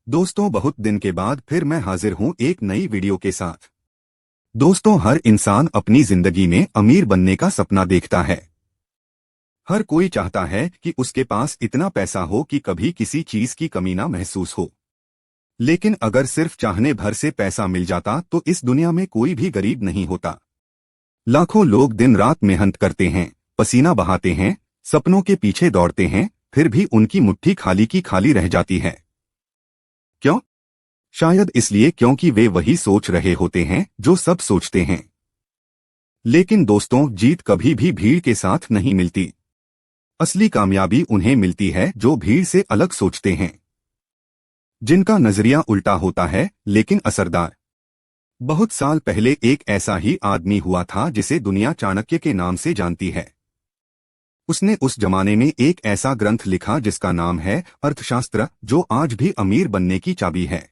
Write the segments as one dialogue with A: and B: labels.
A: दोस्तों, बहुत दिन के बाद फिर मैं हाजिर हूं एक नई वीडियो के साथ। दोस्तों, हर इंसान अपनी जिंदगी में अमीर बनने का सपना देखता है। हर कोई चाहता है कि उसके पास इतना पैसा हो कि कभी किसी चीज की कमी ना महसूस हो। लेकिन अगर सिर्फ चाहने भर से पैसा मिल जाता तो इस दुनिया में कोई भी गरीब नहीं होता। लाखों लोग दिन रात मेहनत करते हैं, पसीना बहाते हैं, सपनों के पीछे दौड़ते हैं, फिर भी उनकी मुट्ठी खाली की खाली रह जाती है। क्यों? शायद इसलिए क्योंकि वे वही सोच रहे होते हैं जो सब सोचते हैं। लेकिन दोस्तों, जीत कभी भी भीड़ के साथ नहीं मिलती। असली कामयाबी उन्हें मिलती है जो भीड़ से अलग सोचते हैं, जिनका नजरिया उल्टा होता है लेकिन असरदार। बहुत साल पहले एक ऐसा ही आदमी हुआ था जिसे दुनिया चाणक्य के नाम से जानती है। उसने उस जमाने में एक ऐसा ग्रंथ लिखा जिसका नाम है अर्थशास्त्र, जो आज भी अमीर बनने की चाबी है।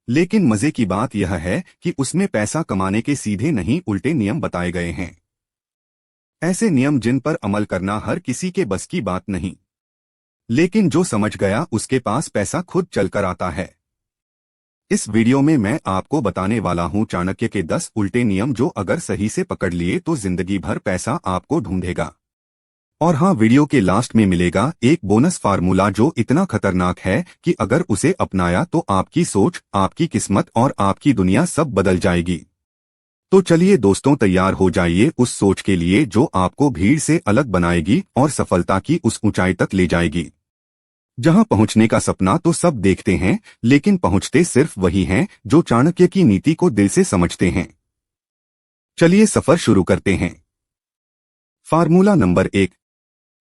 A: लेकिन मजे की बात यह है कि उसमें पैसा कमाने के सीधे नहीं उल्टे नियम बताए गए हैं। ऐसे नियम जिन पर अमल करना हर किसी के बस की बात नहीं। लेकिन जो समझ गया उसके पास पैसा खुद चलकर आता है। इस वीडियो में मैं आपको बताने वाला हूं चाणक्य के 10 उल्टे नियम जो अगर सही से पकड़ लिए तो जिंदगी भर पैसा आपको ढूंढेगा। और हाँ, वीडियो के लास्ट में मिलेगा एक बोनस फार्मूला जो इतना खतरनाक है कि अगर उसे अपनाया तो आपकी सोच, आपकी किस्मत और आपकी दुनिया सब बदल जाएगी। तो चलिए दोस्तों, तैयार हो जाइए उस सोच के लिए जो आपको भीड़ से अलग बनाएगी और सफलता की उस ऊंचाई तक ले जाएगी जहां पहुंचने का सपना तो सब देखते हैं, लेकिन पहुंचते सिर्फ वही हैं जो चाणक्य की नीति को दिल से समझते हैं। चलिए सफर शुरू करते हैं। Formula number 1।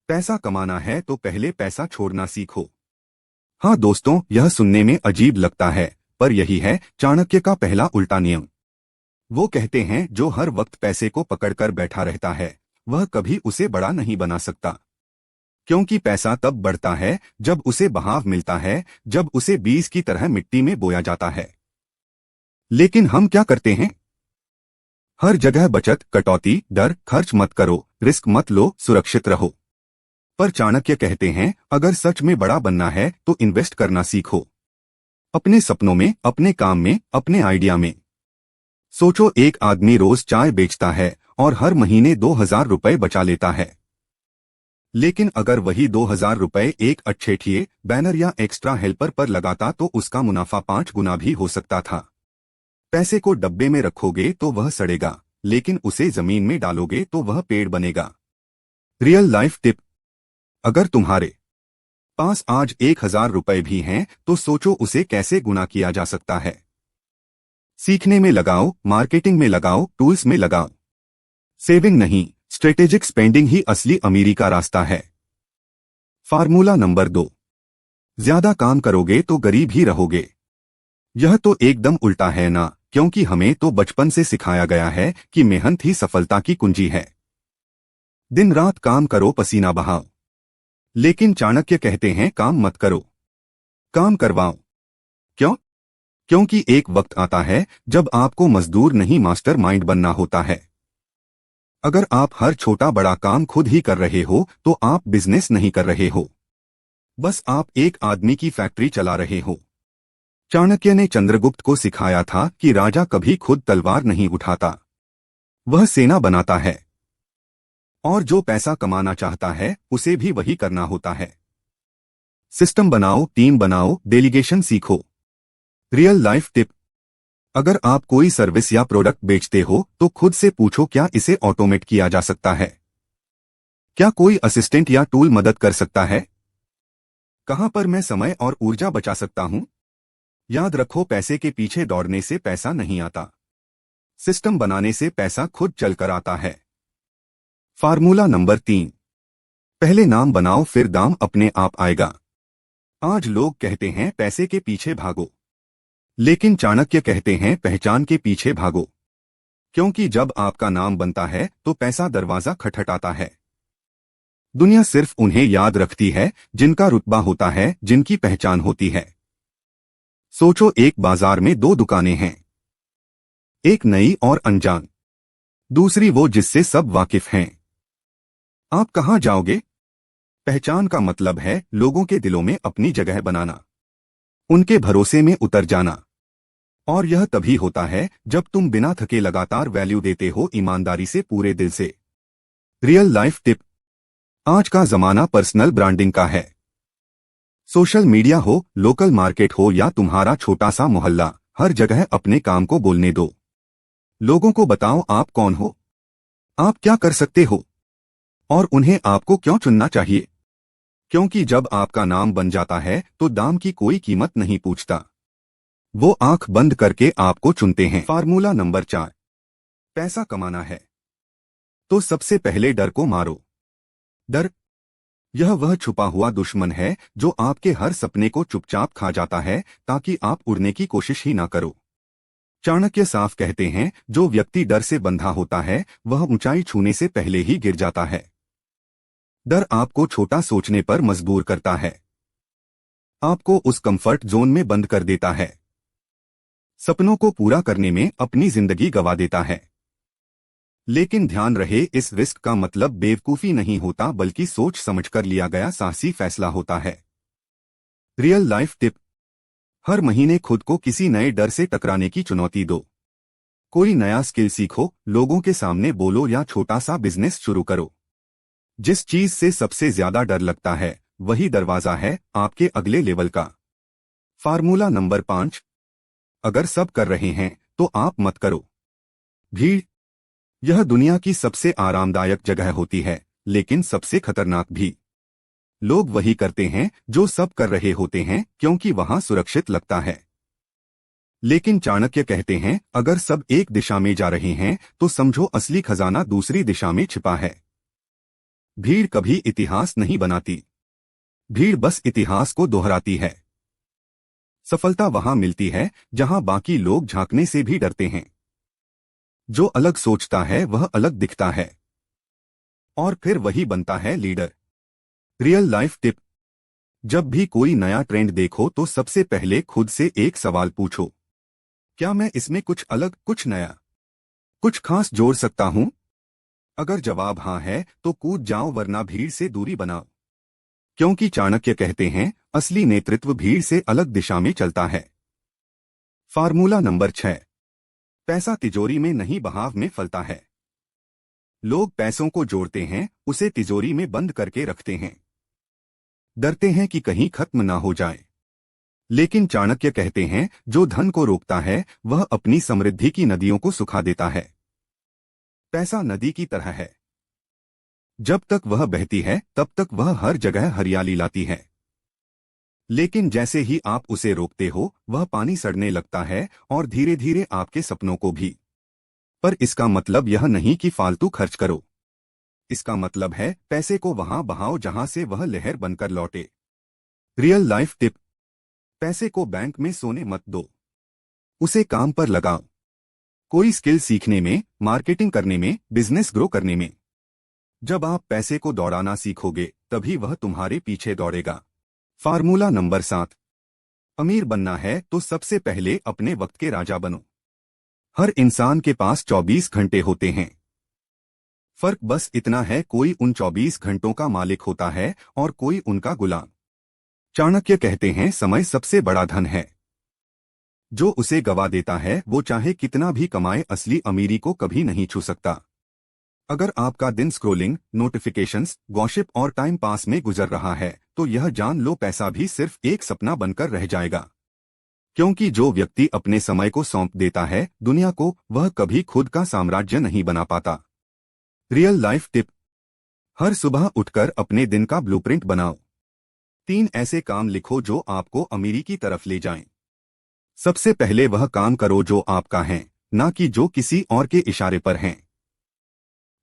A: पैसा कमाना है तो पहले पैसा छोड़ना सीखो। हाँ दोस्तों, यह सुनने में अजीब लगता है, पर यही है चाणक्य का पहला उल्टा नियम। वो कहते हैं जो हर वक्त पैसे को पकड़कर बैठा रहता है वह कभी उसे बड़ा नहीं बना सकता। क्योंकि पैसा तब बढ़ता है जब उसे बहाव मिलता है, जब उसे बीज की तरह मिट्टी में बोया जाता है। लेकिन हम क्या करते हैं? हर जगह बचत, कटौती, डर, खर्च मत करो, रिस्क मत लो, सुरक्षित रहो। पर चाणक्य कहते हैं अगर सच में बड़ा बनना है तो इन्वेस्ट करना सीखो। अपने सपनों में, अपने काम में, अपने आइडिया में। सोचो, एक आदमी रोज चाय बेचता है और हर महीने 2000 रुपए बचा लेता है। लेकिन अगर वही 2000 रुपए एक अच्छे ठिए, बैनर या एक्स्ट्रा हेल्पर पर लगाता तो उसका मुनाफा 5 गुना भी हो सकता था। पैसे को डब्बे में रखोगे तो वह सड़ेगा, लेकिन उसे जमीन में डालोगे तो वह पेड़ बनेगा। Real life tip. अगर तुम्हारे पास आज 1000 रुपए भी हैं तो सोचो उसे कैसे गुना किया जा सकता है। सीखने में लगाओ, मार्केटिंग में लगाओ, टूल्स में लगाओ। सेविंग नहीं, स्ट्रेटेजिक स्पेंडिंग ही असली अमीरी का रास्ता है। Formula number 2। ज्यादा काम करोगे तो गरीब ही रहोगे। यह तो एकदम उल्टा है ना, क्योंकि हमें तो बचपन से सिखाया गया है कि मेहनत ही सफलता की कुंजी है। दिन रात काम करो, पसीना बहाओ। लेकिन चाणक्य कहते हैं काम मत करो, काम करवाओ। क्यों? क्योंकि एक वक्त आता है जब आपको मजदूर नहीं मास्टर माइंड बनना होता है। अगर आप हर छोटा बड़ा काम खुद ही कर रहे हो तो आप बिजनेस नहीं कर रहे हो, बस आप एक आदमी की फैक्ट्री चला रहे हो। चाणक्य ने चंद्रगुप्त को सिखाया था कि राजा कभी खुद तलवार नहीं उठाता, वह सेना बनाता है। और जो पैसा कमाना चाहता है उसे भी वही करना होता है। सिस्टम बनाओ, टीम बनाओ, डेलीगेशन सीखो। Real life tip. अगर आप कोई सर्विस या प्रोडक्ट बेचते हो तो खुद से पूछो क्या इसे ऑटोमेट किया जा सकता है? क्या कोई असिस्टेंट या टूल मदद कर सकता है? कहां पर मैं समय और ऊर्जा बचा सकता हूं? याद रखो, पैसे के पीछे दौड़ने से पैसा नहीं आता, सिस्टम बनाने से पैसा खुद चलकर आता है। Formula number 3। पहले नाम बनाओ फिर दाम अपने आप आएगा। आज लोग कहते हैं पैसे के पीछे भागो, लेकिन चाणक्य कहते हैं पहचान के पीछे भागो। क्योंकि जब आपका नाम बनता है तो पैसा दरवाजा खटखटाता है। दुनिया सिर्फ उन्हें याद रखती है जिनका रुतबा होता है, जिनकी पहचान होती है। सोचो, एक बाजार में 2 दुकानें हैं, एक नई और अनजान, दूसरी वो जिससे सब वाकिफ हैं। आप कहां जाओगे? पहचान का मतलब है लोगों के दिलों में अपनी जगह बनाना। उनके भरोसे में उतर जाना। और यह तभी होता है जब तुम बिना थके लगातार वैल्यू देते हो, ईमानदारी से, पूरे दिल से। Real life tip. आज का जमाना पर्सनल ब्रांडिंग का है। सोशल मीडिया हो, लोकल मार्केट हो या तुम्हारा छोटा सा मोहल्ला, हर जगह अपने काम को बोलने दो। लोगों को बताओ आप कौन हो, आप क्या कर सकते हो और उन्हें आपको क्यों चुनना चाहिए। क्योंकि जब आपका नाम बन जाता है तो दाम की कोई कीमत नहीं पूछता, वो आंख बंद करके आपको चुनते हैं। Formula number 4। पैसा कमाना है तो सबसे पहले डर को मारो। डर, यह वह छुपा हुआ दुश्मन है जो आपके हर सपने को चुपचाप खा जाता है ताकि आप उड़ने की कोशिश ही ना करो। चाणक्य साफ कहते हैं, जो व्यक्ति डर से बंधा होता है वह ऊंचाई छूने से पहले ही गिर जाता है। डर आपको छोटा सोचने पर मजबूर करता है, आपको उस कंफर्ट जोन में बंद कर देता है, सपनों को पूरा करने में अपनी जिंदगी गंवा देता है। लेकिन ध्यान रहे, इस रिस्क का मतलब बेवकूफी नहीं होता, बल्कि सोच समझकर लिया गया साहसी फैसला होता है। Real life tip. हर महीने खुद को किसी नए डर से टकराने की चुनौती दो। कोई नया स्किल सीखो, लोगों के सामने बोलो या छोटा सा बिजनेस शुरू करो। जिस चीज से सबसे ज्यादा डर लगता है वही दरवाजा है आपके अगले लेवल का। Formula number 5। अगर सब कर रहे हैं तो आप मत करो। भीड़, यह दुनिया की सबसे आरामदायक जगह होती है लेकिन सबसे खतरनाक भी। लोग वही करते हैं जो सब कर रहे होते हैं क्योंकि वहां सुरक्षित लगता है। लेकिन चाणक्य कहते हैं, अगर सब एक दिशा में जा रहे हैं तो समझो असली खजाना दूसरी दिशा में छिपा है। भीड़ कभी इतिहास नहीं बनाती, भीड़ बस इतिहास को दोहराती है। सफलता वहां मिलती है जहां बाकी लोग झांकने से भी डरते हैं। जो अलग सोचता है वह अलग दिखता है और फिर वही बनता है लीडर। Real life tip. जब भी कोई नया ट्रेंड देखो तो सबसे पहले खुद से एक सवाल पूछो, क्या मैं इसमें कुछ अलग, कुछ नया, कुछ खास जोड़ सकता हूं? अगर जवाब हां है तो कूद जाओ, वरना भीड़ से दूरी बनाओ। क्योंकि चाणक्य कहते हैं, असली नेतृत्व भीड़ से अलग दिशा में चलता है। Formula number 6। पैसा तिजोरी में नहीं, बहाव में फलता है। लोग पैसों को जोड़ते हैं, उसे तिजोरी में बंद करके रखते हैं, डरते हैं कि कहीं खत्म ना हो जाए। लेकिन चाणक्य कहते हैं, जो धन को रोकता है वह अपनी समृद्धि की नदियों को सुखा देता है। पैसा नदी की तरह है, जब तक वह बहती है तब तक वह हर जगह हरियाली लाती है। लेकिन जैसे ही आप उसे रोकते हो वह पानी सड़ने लगता है और धीरे धीरे आपके सपनों को भी। पर इसका मतलब यह नहीं कि फालतू खर्च करो, इसका मतलब है पैसे को वहां बहाओ जहां से वह लहर बनकर लौटे। Real life tip. पैसे को बैंक में सोने मत दो, उसे काम पर लगाओ। कोई स्किल सीखने में, मार्केटिंग करने में, बिजनेस ग्रो करने में। जब आप पैसे को दौड़ाना सीखोगे तभी वह तुम्हारे पीछे दौड़ेगा। Formula number 7। अमीर बनना है तो सबसे पहले अपने वक्त के राजा बनो। हर इंसान के पास 24 घंटे होते हैं, फर्क बस इतना है, कोई उन 24 घंटों का मालिक होता है और कोई उनका गुलाम। चाणक्य कहते हैं, समय सबसे बड़ा धन है, जो उसे गवा देता है वो चाहे कितना भी कमाए असली अमीरी को कभी नहीं छू सकता। अगर आपका दिन स्क्रोलिंग, नोटिफिकेशंस, गॉसिप और टाइम पास में गुजर रहा है तो यह जान लो पैसा भी सिर्फ एक सपना बनकर रह जाएगा। क्योंकि जो व्यक्ति अपने समय को सौंप देता है दुनिया को, वह कभी खुद का साम्राज्य नहीं बना पाता। Real life tip. हर सुबह उठकर अपने दिन का ब्लूप्रिंट बनाओ। 3 ऐसे काम लिखो जो आपको अमीरी की तरफ ले जाएं। सबसे पहले वह काम करो जो आपका है, ना कि जो किसी और के इशारे पर हैं।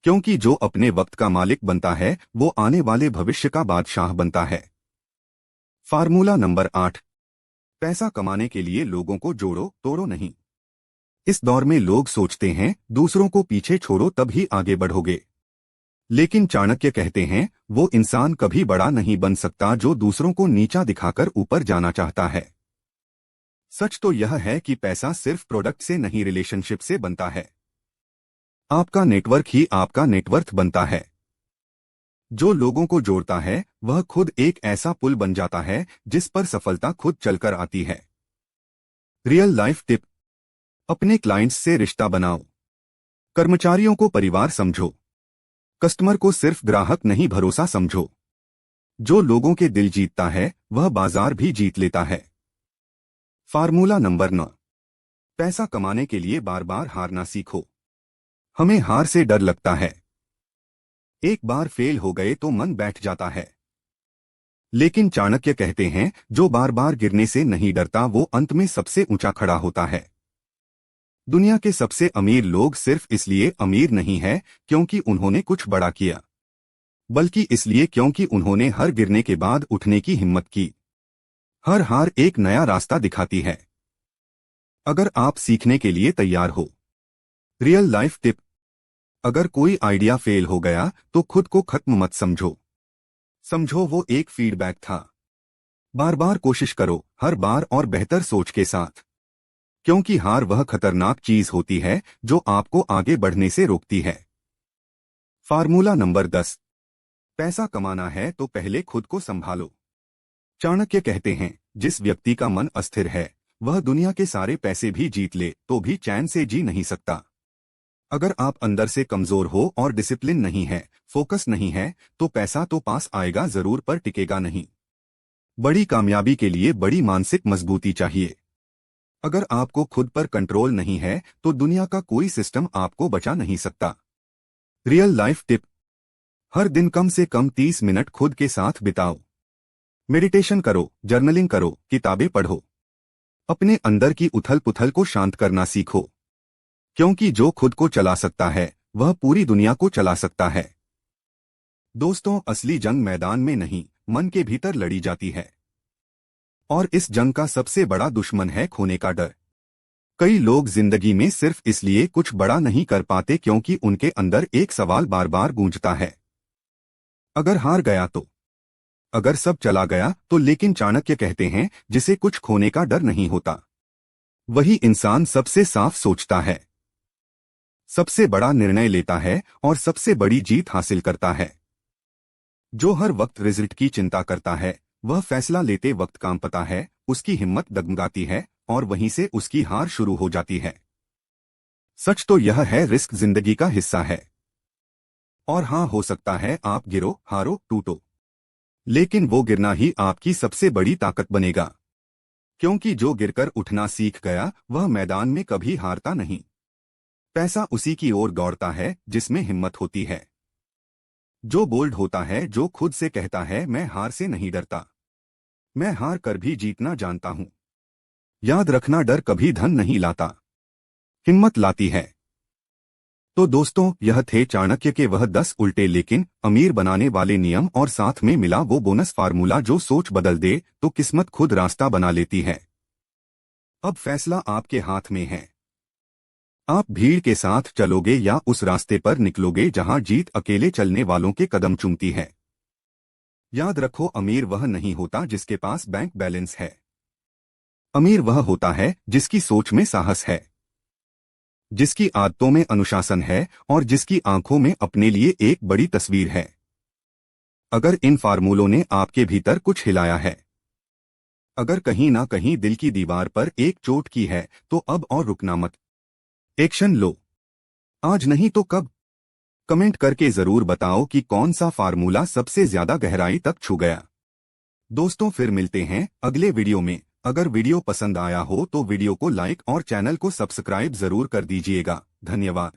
A: क्योंकि जो अपने वक्त का मालिक बनता है वो आने वाले भविष्य का बादशाह बनता है। Formula number 8। पैसा कमाने के लिए लोगों को जोड़ो, तोड़ो नहीं। इस दौर में लोग सोचते हैं दूसरों को पीछे छोड़ो तभी आगे बढ़ोगे। लेकिन चाणक्य कहते हैं, वो इंसान कभी बड़ा नहीं बन सकता जो दूसरों को नीचा दिखाकर ऊपर जाना चाहता है। सच तो यह है कि पैसा सिर्फ प्रोडक्ट से नहीं, रिलेशनशिप से बनता है। आपका नेटवर्क ही आपका नेटवर्थ बनता है। जो लोगों को जोड़ता है वह खुद एक ऐसा पुल बन जाता है जिस पर सफलता खुद चलकर आती है। Real life tip. अपने क्लाइंट्स से रिश्ता बनाओ। कर्मचारियों को परिवार समझो। कस्टमर को सिर्फ ग्राहक नहीं भरोसा समझो। जो लोगों के दिल जीतता है वह बाजार भी जीत लेता है। Formula number 9। पैसा कमाने के लिए बार बार हारना सीखो। हमें हार से डर लगता है। एक बार फेल हो गए तो मन बैठ जाता है। लेकिन चाणक्य कहते हैं जो बार बार गिरने से नहीं डरता वो अंत में सबसे ऊंचा खड़ा होता है। दुनिया के सबसे अमीर लोग सिर्फ इसलिए अमीर नहीं है क्योंकि उन्होंने कुछ बड़ा किया, बल्कि इसलिए क्योंकि उन्होंने हर गिरने के बाद उठने की हिम्मत की। हर हार एक नया रास्ता दिखाती है। अगर आप सीखने के लिए तैयार हो। Real life tip. अगर कोई आइडिया फेल हो गया तो खुद को खत्म मत समझो। समझो वो एक फीडबैक था। बार बार कोशिश करो, हर बार और बेहतर सोच के साथ, क्योंकि हार वह खतरनाक चीज होती है जो आपको आगे बढ़ने से रोकती है। Formula number 10। पैसा कमाना है तो पहले खुद को संभालो। चाणक्य कहते हैं जिस व्यक्ति का मन अस्थिर है वह दुनिया के सारे पैसे भी जीत ले तो भी चैन से जी नहीं सकता। अगर आप अंदर से कमजोर हो और डिसिप्लिन नहीं है, फोकस नहीं है, तो पैसा तो पास आएगा जरूर पर टिकेगा नहीं। बड़ी कामयाबी के लिए बड़ी मानसिक मजबूती चाहिए। अगर आपको खुद पर कंट्रोल नहीं है तो दुनिया का कोई सिस्टम आपको बचा नहीं सकता। Real life tip. हर दिन कम से कम 30 मिनट खुद के साथ बिताओ। मेडिटेशन करो, जर्नलिंग करो, किताबें पढ़ो। अपने अंदर की उथल पुथल को शांत करना सीखो, क्योंकि जो खुद को चला सकता है वह पूरी दुनिया को चला सकता है। दोस्तों, असली जंग मैदान में नहीं, मन के भीतर लड़ी जाती है। और इस जंग का सबसे बड़ा दुश्मन है खोने का डर। कई लोग जिंदगी में सिर्फ इसलिए कुछ बड़ा नहीं कर पाते क्योंकि उनके अंदर एक सवाल बार बार गूंजता है, अगर हार गया तो, अगर सब चला गया तो। लेकिन चाणक्य कहते हैं जिसे कुछ खोने का डर नहीं होता वही इंसान सबसे साफ सोचता है, सबसे बड़ा निर्णय लेता है और सबसे बड़ी जीत हासिल करता है। जो हर वक्त रिजल्ट की चिंता करता है वह फैसला लेते वक्त कांपता है, उसकी हिम्मत डगमगाती है और वहीं से उसकी हार शुरू हो जाती है। सच तो यह है, रिस्क जिंदगी का हिस्सा है। और हाँ, हो सकता है आप गिरो, हारो, टूटो, लेकिन वो गिरना ही आपकी सबसे बड़ी ताकत बनेगा, क्योंकि जो गिरकर उठना सीख गया वह मैदान में कभी हारता नहीं। पैसा उसी की ओर दौड़ता है जिसमें हिम्मत होती है, जो बोल्ड होता है, जो खुद से कहता है मैं हार से नहीं डरता, मैं हार कर भी जीतना जानता हूं। याद रखना, डर कभी धन नहीं लाता, हिम्मत लाती है। तो दोस्तों, यह थे चाणक्य के वह 10 उल्टे लेकिन अमीर बनाने वाले नियम, और साथ में मिला वो बोनस फार्मूला जो सोच बदल दे तो किस्मत खुद रास्ता बना लेती है। अब फैसला आपके हाथ में है। आप भीड़ के साथ चलोगे या उस रास्ते पर निकलोगे जहां जीत अकेले चलने वालों के कदम चूमती है। याद रखो, अमीर वह नहीं होता जिसके पास बैंक बैलेंस है। अमीर वह होता है जिसकी सोच में साहस है, जिसकी आदतों में अनुशासन है और जिसकी आंखों में अपने लिए एक बड़ी तस्वीर है। अगर इन फार्मूलों ने आपके भीतर कुछ हिलाया है, अगर कहीं ना कहीं दिल की दीवार पर एक चोट की है, तो अब और रुकना मत, एक्शन लो। आज नहीं तो कब? कमेंट करके जरूर बताओ कि कौन सा फार्मूला सबसे ज्यादा गहराई तक छू गया। दोस्तों, फिर मिलते हैं अगले वीडियो में। अगर वीडियो पसंद आया हो तो वीडियो को लाइक और चैनल को सब्सक्राइब जरूर कर दीजिएगा। धन्यवाद।